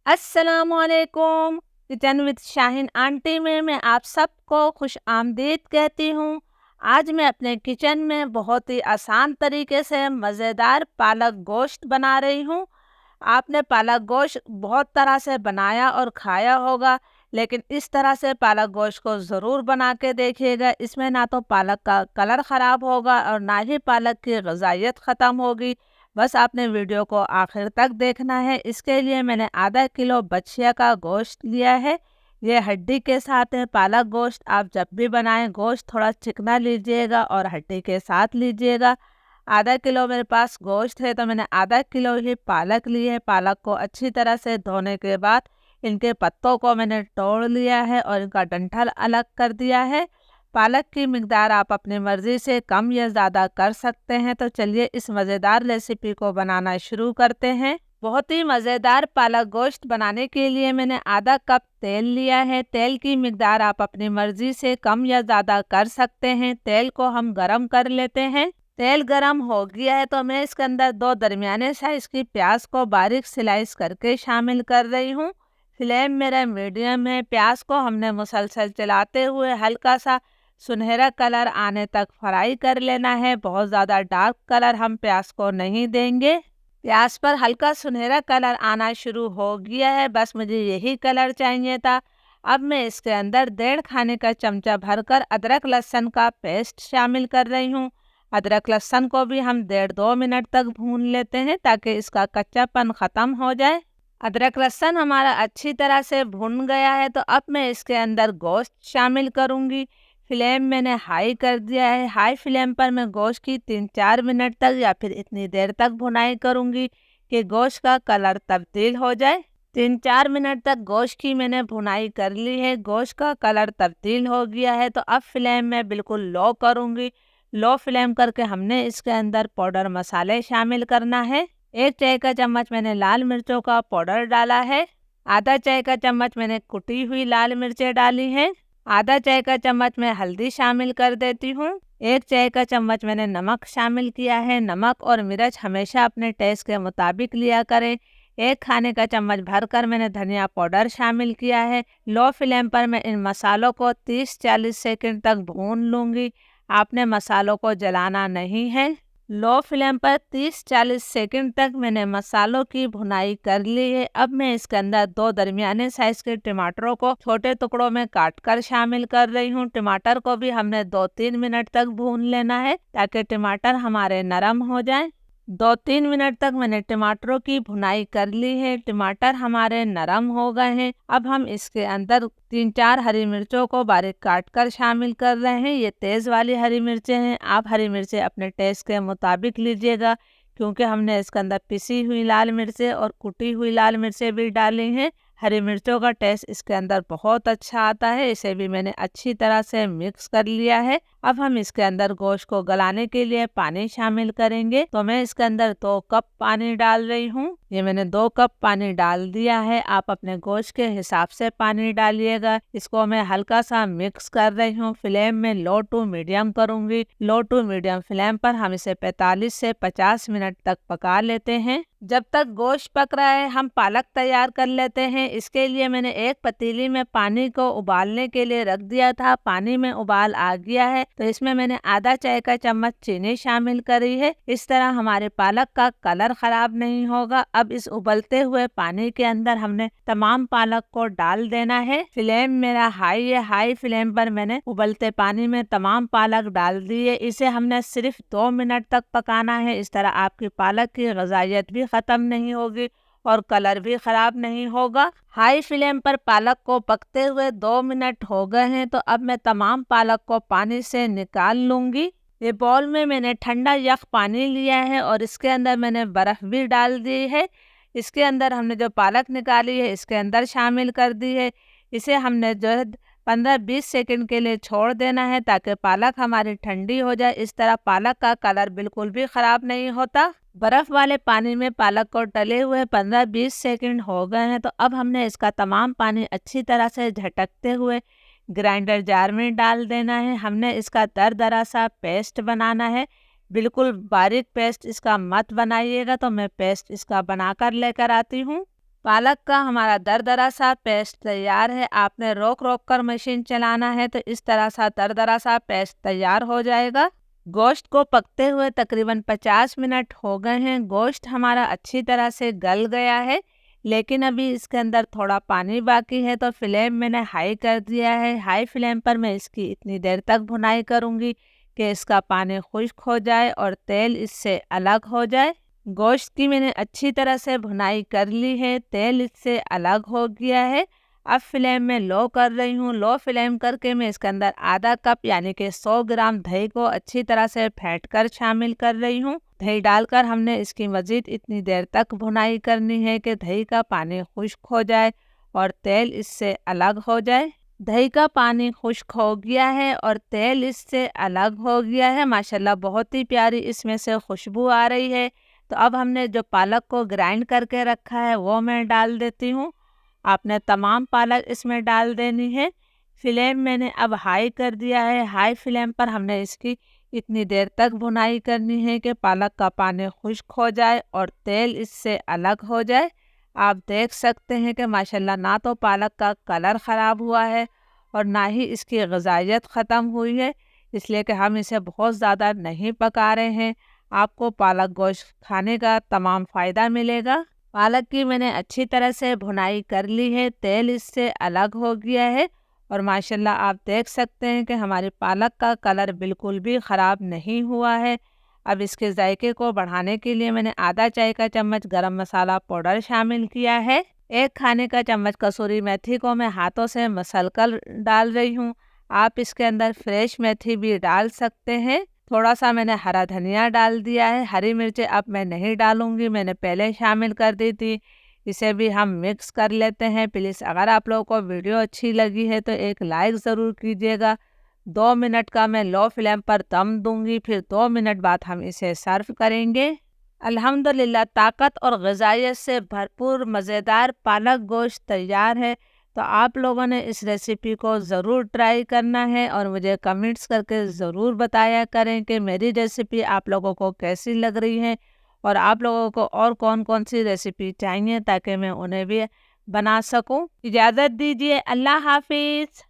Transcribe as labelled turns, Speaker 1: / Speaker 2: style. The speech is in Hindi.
Speaker 1: अस्सलामुअलैकुम। किचन विद शाहीन आंटी में मैं आप सबको खुश आमदीद कहती हूँ। आज मैं अपने किचन में बहुत ही आसान तरीके से मज़ेदार पालक गोश्त बना रही हूँ। आपने पालक गोश्त बहुत तरह से बनाया और खाया होगा, लेकिन इस तरह से पालक गोश्त को ज़रूर बना के देखिएगा। इसमें ना तो पालक का कलर ख़राब होगा और ना ही पालक की ग़िज़ाइयत ख़त्म होगी। बस आपने वीडियो को आखिर तक देखना है। इसके लिए मैंने आधा किलो बछिया का गोश्त लिया है। ये हड्डी के साथ है। पालक गोश्त आप जब भी बनाएं गोश्त थोड़ा चिकना लीजिएगा और हड्डी के साथ लीजिएगा। आधा किलो मेरे पास गोश्त है तो मैंने आधा किलो ही पालक ली है। पालक को अच्छी तरह से धोने के बाद इनके पत्तों को मैंने तोड़ लिया है और इनका डंठल अलग कर दिया है। पालक की मिकदार आप अपनी मर्ज़ी से कम या ज़्यादा कर सकते हैं। तो चलिए इस मज़ेदार रेसिपी को बनाना शुरू करते हैं। बहुत ही मज़ेदार पालक गोश्त बनाने के लिए मैंने आधा कप तेल लिया है। तेल की मिकदार आप अपनी मर्ज़ी से कम या ज़्यादा कर सकते हैं। तेल को हम गरम कर लेते हैं। तेल गरम हो गया है तो मैं इसके अंदर 2 दरमियाने साइज़ की प्याज को बारीक स्लाइस करके शामिल कर रही हूँ। फ्लेम मेरा मीडियम है। प्याज को हमने मुसलसल चलाते हुए हल्का सा सुनहरा कलर आने तक फ्राई कर लेना है। बहुत ज़्यादा डार्क कलर हम प्याज को नहीं देंगे। प्याज पर हल्का सुनहरा कलर आना शुरू हो गया है। बस मुझे यही कलर चाहिए था। अब मैं इसके अंदर 1.5 खाने का चमचा भरकर अदरक लहसुन का पेस्ट शामिल कर रही हूँ। अदरक लहसुन को भी हम 1.5-2 मिनट तक भून लेते हैं ताकि इसका कच्चापन ख़त्म हो जाए। अदरक लहसुन हमारा अच्छी तरह से भुन गया है तो अब मैं इसके अंदर गोश्त शामिल करूँगी। फ्लेम मैंने हाई कर दिया है। हाई फ्लेम पर मैं गोश्त की 3-4 मिनट तक या फिर इतनी देर तक भुनाई करूँगी कि गोश्त का कलर तब्दील हो जाए। 3-4 मिनट तक गोश्त की मैंने भुनाई कर ली है। गोश्त का कलर तब्दील हो गया है तो अब फ्लेम मैं बिल्कुल लो करूँगी। लो फ्लेम करके हमने इसके अंदर पाउडर मसाले शामिल करना है। 1 चाय का चम्मच मैंने लाल मिर्चों का पाउडर डाला है। आधा चाय का चम्मच मैंने कुटी हुई लाल मिर्चें डाली हैं। आधा चाय का चम्मच मैं हल्दी शामिल कर देती हूँ। 1 चाय का चम्मच मैंने नमक शामिल किया है। नमक और मिर्च हमेशा अपने टेस्ट के मुताबिक लिया करें। 1 खाने का चम्मच भरकर मैंने धनिया पाउडर शामिल किया है। लो फ्लेम पर मैं इन मसालों को 30-40 सेकंड तक भून लूँगी। आपने मसालों को जलाना नहीं है। लो फ्लेम पर 30-40 सेकंड तक मैंने मसालों की भुनाई कर ली है। अब मैं इसके अंदर 2 दरमियाने साइज के टमाटरों को छोटे टुकड़ों में काट कर शामिल कर रही हूँ। टमाटर को भी हमने 2-3 मिनट तक भून लेना है ताकि टमाटर हमारे नरम हो जाएं। 2-3 मिनट तक मैंने टमाटरों की भुनाई कर ली है। टमाटर हमारे नरम हो गए हैं। अब हम इसके अंदर 3-4 हरी मिर्चों को बारीक काट कर शामिल कर रहे हैं। ये तेज़ वाली हरी मिर्चें हैं। आप हरी मिर्चें अपने टेस्ट के मुताबिक लीजिएगा क्योंकि हमने इसके अंदर पिसी हुई लाल मिर्चें और कुटी हुई लाल मिर्चें भी डाली हैं। हरी मिर्चों का टेस्ट इसके अंदर बहुत अच्छा आता है। इसे भी मैंने अच्छी तरह से मिक्स कर लिया है। अब हम इसके अंदर गोश्त को गलाने के लिए पानी शामिल करेंगे। तो मैं इसके अंदर 2 कप पानी डाल रही हूँ। ये मैंने 2 कप पानी डाल दिया है। आप अपने गोश्त के हिसाब से पानी डालिएगा। इसको मैं हल्का सा मिक्स कर रही हूँ। फ्लेम में लो टू मीडियम करूँगी। लो टू मीडियम फ्लेम पर हम इसे 45 से 50 मिनट तक पका लेते हैं। जब तक गोश्त पक रहा है हम पालक तैयार कर लेते हैं। इसके लिए मैंने एक पतीली में पानी को उबालने के लिए रख दिया था। पानी में उबाल आ गया है तो इसमें मैंने आधा चाय का चम्मच चीनी शामिल करी है। इस तरह हमारे पालक का कलर खराब नहीं होगा। अब इस उबलते हुए पानी के अंदर हमने तमाम पालक को डाल देना है। फ्लेम मेरा हाई है। हाई फ्लेम पर मैंने उबलते पानी में तमाम पालक डाल दी है। इसे हमने सिर्फ 2 मिनट तक पकाना है। इस तरह आपकी पालक की ग़िज़ाइयत भी ख़त्म नहीं होगी और कलर भी ख़राब नहीं होगा। हाई फ्लेम पर पालक को पकते हुए 2 मिनट हो गए हैं तो अब मैं तमाम पालक को पानी से निकाल लूँगी। ये बाउल में मैंने ठंडा यख पानी लिया है और इसके अंदर मैंने बर्फ़ भी डाल दी है। इसके अंदर हमने जो पालक निकाली है इसके अंदर शामिल कर दी है। इसे हमने जो है 15-20 सेकंड के लिए छोड़ देना है ताकि पालक हमारी ठंडी हो जाए। इस तरह पालक का कलर बिल्कुल भी ख़राब नहीं होता। बर्फ़ वाले पानी में पालक को डले हुए 15-20 सेकंड हो गए हैं तो अब हमने इसका तमाम पानी अच्छी तरह से झटकते हुए ग्राइंडर जार में डाल देना है। हमने इसका दरदरा सा पेस्ट बनाना है। बिल्कुल बारीक पेस्ट इसका मत बनाइएगा। तो मैं पेस्ट इसका बनाकर लेकर आती हूँ। पालक का हमारा दरदरा सा पेस्ट तैयार है। आपने रोक रोक कर मशीन चलाना है तो इस तरह सा दरदरा सा पेस्ट तैयार हो जाएगा। गोश्त को पकते हुए तकरीबन 50 मिनट हो गए हैं। गोश्त हमारा अच्छी तरह से गल गया है, लेकिन अभी इसके अंदर थोड़ा पानी बाकी है, तो फ्लेम मैंने हाई कर दिया है। हाई फ्लेम पर मैं इसकी इतनी देर तक भुनाई करूँगी कि इसका पानी खुश्क हो जाए और तेल इससे अलग हो जाए। गोश्त की मैंने अच्छी तरह से भुनाई कर ली है, तेल इससे अलग हो गया है। अब फ्लेम में लो कर रही हूँ। लो फ्लेम करके मैं इसके अंदर आधा कप यानी कि 100 ग्राम दही को अच्छी तरह से फेंट कर शामिल कर रही हूँ। दही डालकर हमने इसकी मज़ीद इतनी देर तक भुनाई करनी है कि दही का पानी खुश्क हो जाए और तेल इससे अलग हो जाए। दही का पानी खुश्क हो गया है और तेल इससे अलग हो गया है। माशाल्लाह बहुत ही प्यारी इसमें से खुशबू आ रही है। तो अब हमने जो पालक को ग्राइंड करके रखा है वो मैं डाल देती हूँ। आपने तमाम पालक इसमें डाल देनी है। फ्लेम मैंने अब हाई कर दिया है। हाई फ्लेम पर हमने इसकी इतनी देर तक भुनाई करनी है कि पालक का पानी खुश्क हो जाए और तेल इससे अलग हो जाए। आप देख सकते हैं कि माशाल्लाह ना तो पालक का कलर ख़राब हुआ है और ना ही इसकी ग़िज़ाइयत ख़त्म हुई है, इसलिए कि हम इसे बहुत ज़्यादा नहीं पका रहे हैं। आपको पालक गोश्त खाने का तमाम फ़ायदा मिलेगा। पालक की मैंने अच्छी तरह से भुनाई कर ली है, तेल इससे अलग हो गया है और माशाल्लाह आप देख सकते हैं कि हमारी पालक का कलर बिल्कुल भी ख़राब नहीं हुआ है। अब इसके जायके को बढ़ाने के लिए मैंने आधा चाय का चम्मच गरम मसाला पाउडर शामिल किया है। 1 खाने का चम्मच कसूरी मेथी को मैं हाथों से मसल कर डाल रही हूँ। आप इसके अंदर फ्रेश मेथी भी डाल सकते हैं। थोड़ा सा मैंने हरा धनिया डाल दिया है। हरी मिर्चें अब मैं नहीं डालूंगी, मैंने पहले शामिल कर दी थी। इसे भी हम मिक्स कर लेते हैं। प्लीज़ अगर आप लोगों को वीडियो अच्छी लगी है तो एक लाइक ज़रूर कीजिएगा। 2 मिनट का मैं लो फ्लेम पर दम दूंगी, फिर 2 मिनट बाद हम इसे सर्व करेंगे। अल्हम्दुलिल्लाह ताकत और ग़िज़ाइयत से भरपूर मज़ेदार पालक गोश्त तैयार है। तो आप लोगों ने इस रेसिपी को ज़रूर ट्राई करना है और मुझे कमेंट्स करके ज़रूर बताया करें कि मेरी रेसिपी आप लोगों को कैसी लग रही है और आप लोगों को और कौन कौन सी रेसिपी चाहिए ताकि मैं उन्हें भी बना सकूं। इजाज़त दीजिए। अल्लाह हाफिज़।